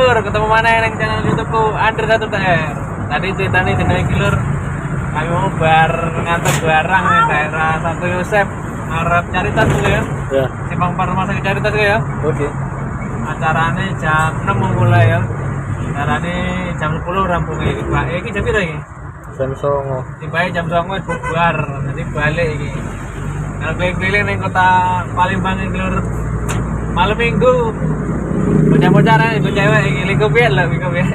Lur, ketemu mana yang channel YouTubeku Andre 1TR. Tadi ceritanya dina iki Lur. Kami mau bar ngantar barang nih daerah Santo Yosep. Arep cari tas tuh ya. Ya. Simpang Rumah Sakit cari tas ya. Oke. Acaranya jam 6 mau mulai ya. Acaranya jam 10 rampung iki. Pak, iki jam piro iki? Jam 09.00. Tibae jam 09.00 bubar. Nanti balik iki. Kalau keliling-keliling ning kota Palembang iki Lur. Malam Minggu. Bocah-bocah nih, gue cewek iki lingkup ya lah, lingkup ya.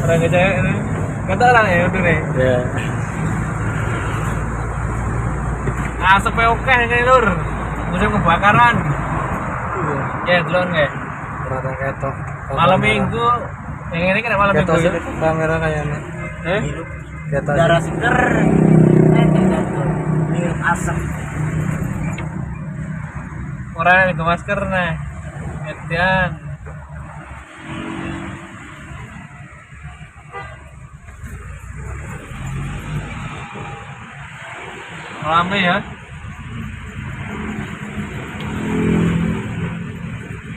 Orang ke cewek ini. Kata orang ya udah nih. Ya. Asapnya oke nih Lur. Musim kebakaran. Ya, drone nggak? Rada ketok. Malam Minggu. Yang ini kan malam Minggu. Ketok kamera kayaknya. Ketok. Darah seger. Ini asap. Orang yang ke masker nih. Edian. Rame ya.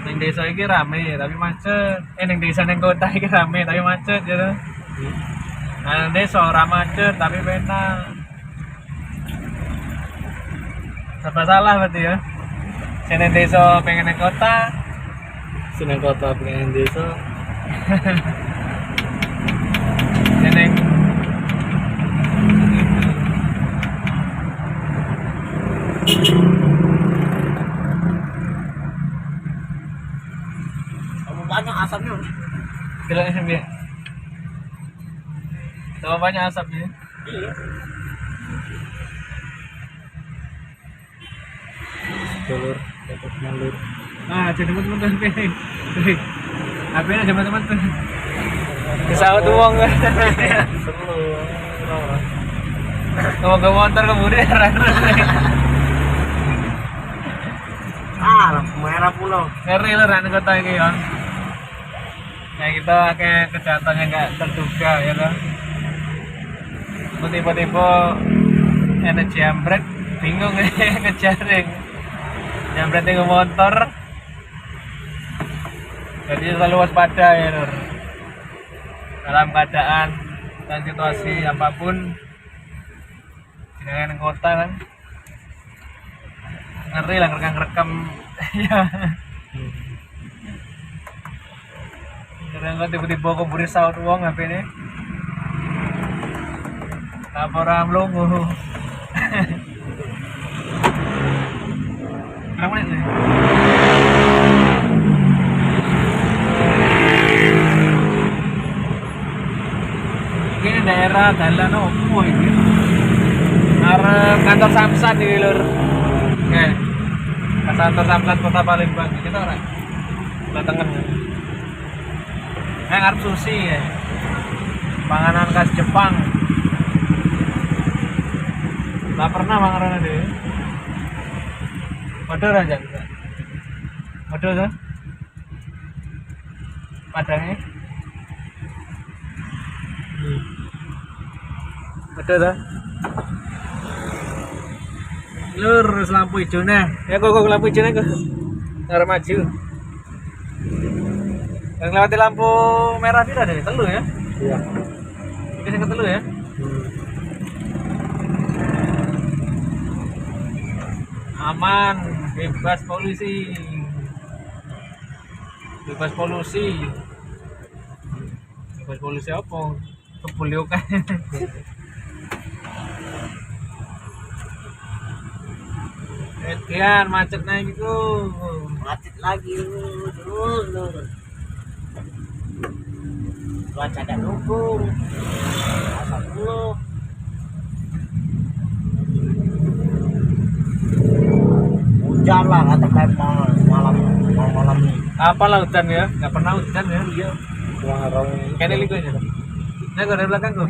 Neng desa ini rame tapi macet. Neng desa neng kota ini rame tapi macet gitu. Nah desa orang macet tapi penak. Serba salah berarti ya. Neng desa pengen neng kota. Seneng kota pengen desa. Neng Banyak asapnya. gila ya. Tambah banyak asapnya. Iya. Jalur ketok malur. Ah, jadi teman-teman pilih. Apa ini teman-teman tuh? Kesawat uang kan? Seru. Kalau ke motor kemudian Lampu merah pulau. ngeri lah rane kota ini ya. Nah kita kayak kejahatan yang nggak terduga ya kan. Tiba-tiba energi jambret, bingung ngejaring. Jambret dengan motor. Jadi selalu waspada ya Nur. Dalam keadaan dan situasi apapun dengan kota kan ngeri lah ngerekam ya. Kadang tiba-tiba aku beri saut uang HP ini. Laporan melongo. Berapa menit nih? Ini daerah Dalan Opo ini. Arep kantor Samsat iki Lur. Oke. Kantor Samsat Kota Palembang. Kita ora. Tengen. Arep sushi ya. Panganan khas Jepang. Lah pernah mangan deh. Padahal aja kita. Padahal tuh. Padangnya. Betul dah. Lur, lampu hijau nih. Ya kok lampu hijau nih kok. Arah maju. Yang lewati lampu merah tidak deh, telu ya. Iya. Ini yang ketelu ya. Aman, bebas polusi. Bebas polusi. Bebas polusi apa? Kebulio kan. Edian macetnya gitu. Macet lagi dulu. Cuaca dan dukung. Asap dulu. Hujan lah kata malam ini. Apa lah hujan ya? Nggak pernah hujan ya. Iya. Warung Kayaknya liku aja. Nah, gue dari belakang tuh.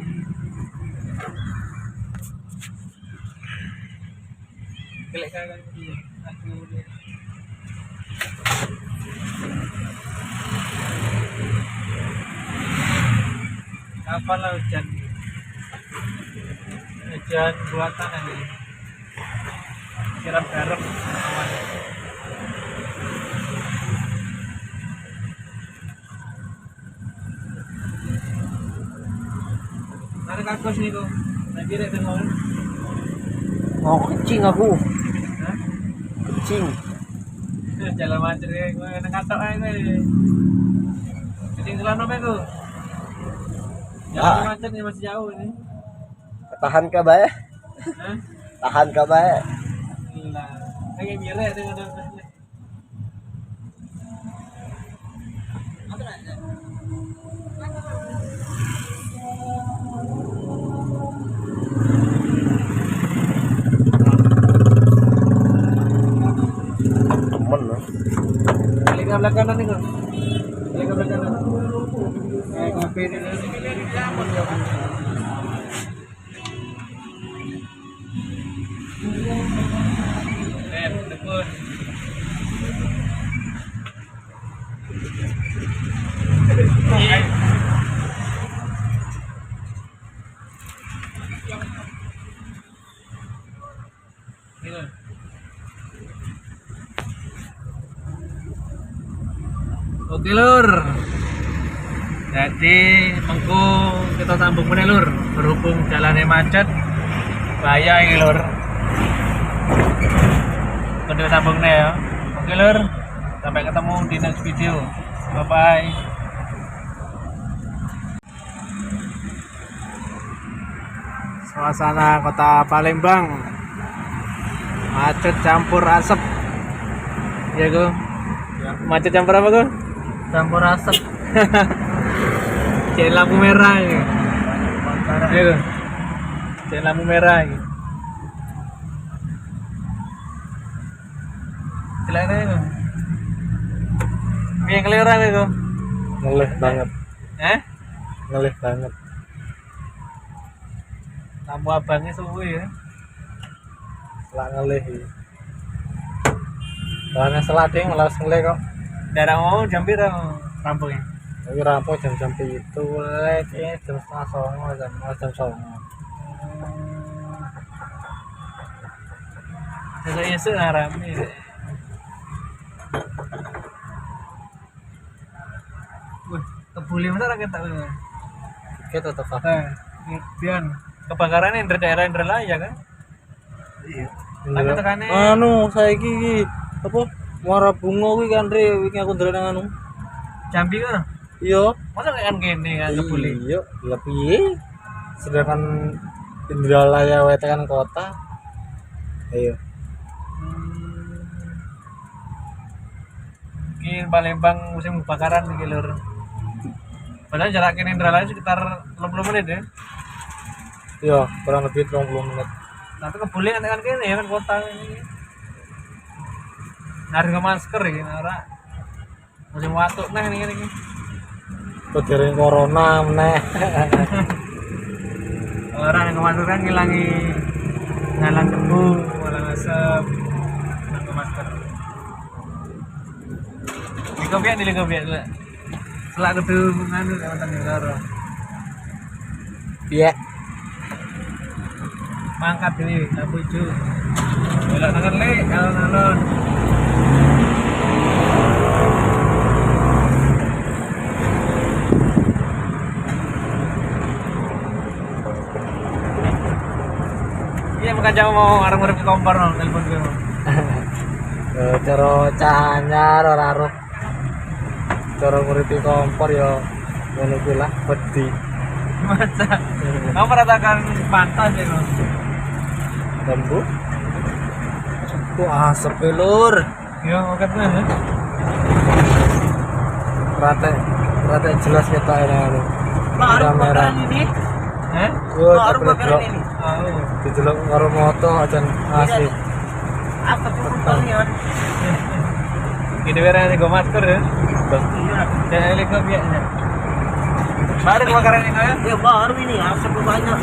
Kelek kan. Kapan lah hujan? Hujan buatan ini. Siram garam awan. Ada kakos nih kok. Lagi deh tengok. Mau kencing aku. Hah? Kencing. Jalan macet ya, gue kena katok aja gue. Kencing selama apa kok? Jalan macet nih masih jauh ini. Tahan ka bae? Hah? Tahan ka bae? Gila. Kayak mirip dengan Temen loh. balik ke belakang nih kok. Balik ke belakang. Ngopi di debus. Oke lur, jadi mengko kita sambung meneh lur, berhubung jalannya macet, bahaya ini lur. Kita sambung nih ya. Oke lur, sampai ketemu di next video. Bye bye. Suasana kota Palembang, macet campur asap. Ya go. Macet campur apa go? Campur asap. Cek lampu merah ini. Ya go. Cek lampu merah ini. Celana itu. Yang keliran itu. Ngelih banget. Ngelih banget. Lampu abangnya suwi ya. Selak ngelih. Soalnya selading malah ngelih kok. Darah mau jam piro rampungnya? Tapi rampung jam-jam itu kayaknya jam 8:30 jam 9. Sesuk rame. Wih, kebuli mana rakyat tak bener. Kita tetap apa? Pian kebakaran yang dari daerah Indralaya kan? Iya. Tapi tekannya Anu saiki apa? Muara bunga kuwi kan wingi aku ndelok nang anu. Jambi kan? Iya. Masa kayak kan gini kan kebuli? Iya, ya piye? Sedangkan Indralaya wae tekan kota. Ayo. Mungkin Palembang musim kebakaran nih lur. Padahal jarak ke Indralaya sekitar 60 menit ya. Iya, kurang lebih 30 menit. Tapi kebuli kan kene ya kan kota ini. Narik masker ya, ora. Musim watuk nah ini. Kejadian corona meneh. Orang yang masker kan ngilangi ngalang debu, ngalang asap, ngalang masker. Di kopiak lah. Selak kudu nganu sama tanggung jawab. Iya. Mangkat ini, lampu hijau. Belok nangan le, alon-alon. Iya, bukan jauh mau ngarep-ngarep ke kompor no, telepon gue. Cara cahanyar ora aruh. Cara nguripi kompor ya ngono kuwi lah wedi. Masa? Kamu merasakan pantas ya no? Lembu. Kok asap lur. Yo, oke mana? Rata jelas kita ini. Baru kebakaran ini. Hah? Yo, Baru tapi kebakaran ini. Oh. didelok karo moto aja asli. Apa tuh kebakarannya? Ini berani gue masker ya. Iya. Jangan lihat kopiaknya. Baru kebakaran ini ya? Ya baru ini asap banyak.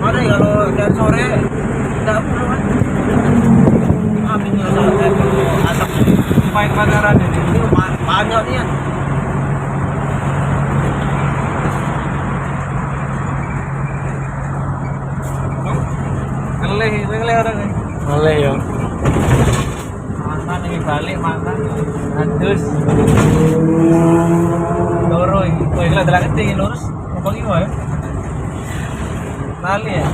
Mana ya kalau dari sore tidak perlu kan? Aminnya asap. Main kebakaran ini. Ini banyak nih. Ngelih orang nih. Oleh yo. Mantan ini balik mantan. Adus. Loro ini. Wah, ini adalah keting lurus. Apa ini ya? Lali ya.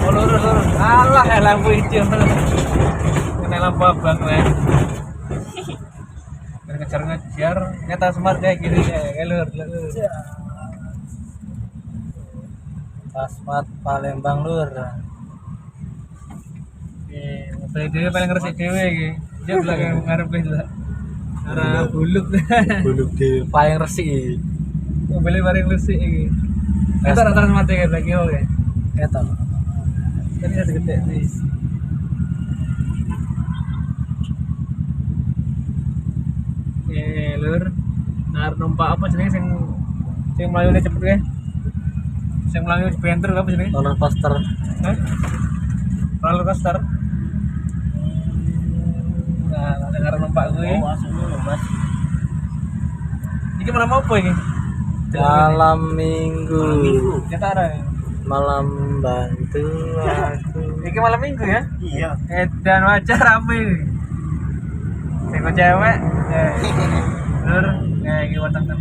Oh lurus. Alah ya lampu hijau. Kena lampu abang lah. Ngejar, nyata smart kayak gini ya, lur. Pasmat Palembang lur. Mobil dhewe paling resik dhewe iki. Dia belakang ngarep lah. Arah buluk. Buluk di paling resik. Mobilnya paling resik iki. Kita rata mati kayak lagi oke. Eta. Tadi ada gede sih. Lur. Nar numpak apa jenenge sing mlayune cepet ya? Sing mlayune banter apa jenenge? Roller coaster. Hah? Roller coaster. Nah, ada karena numpak gue. Oh, asal dulu, Mas. Ini malam apa ini? Malam minggu. Kita ada. Malam bantu aku. Ini malam minggu ya? Iya. Dan wajah rame. Tengok cewek. Lur, kayak gini watang kan.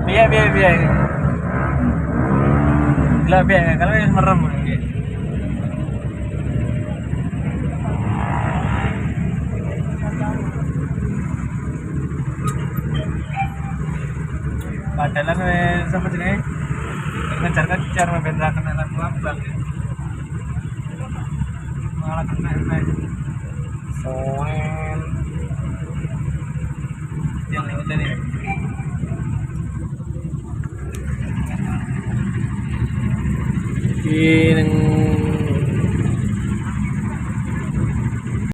Biar. Gila biar, kalau yang merem. Padahal sama sini ngejar membedakan anak abang. Malah kena. Soe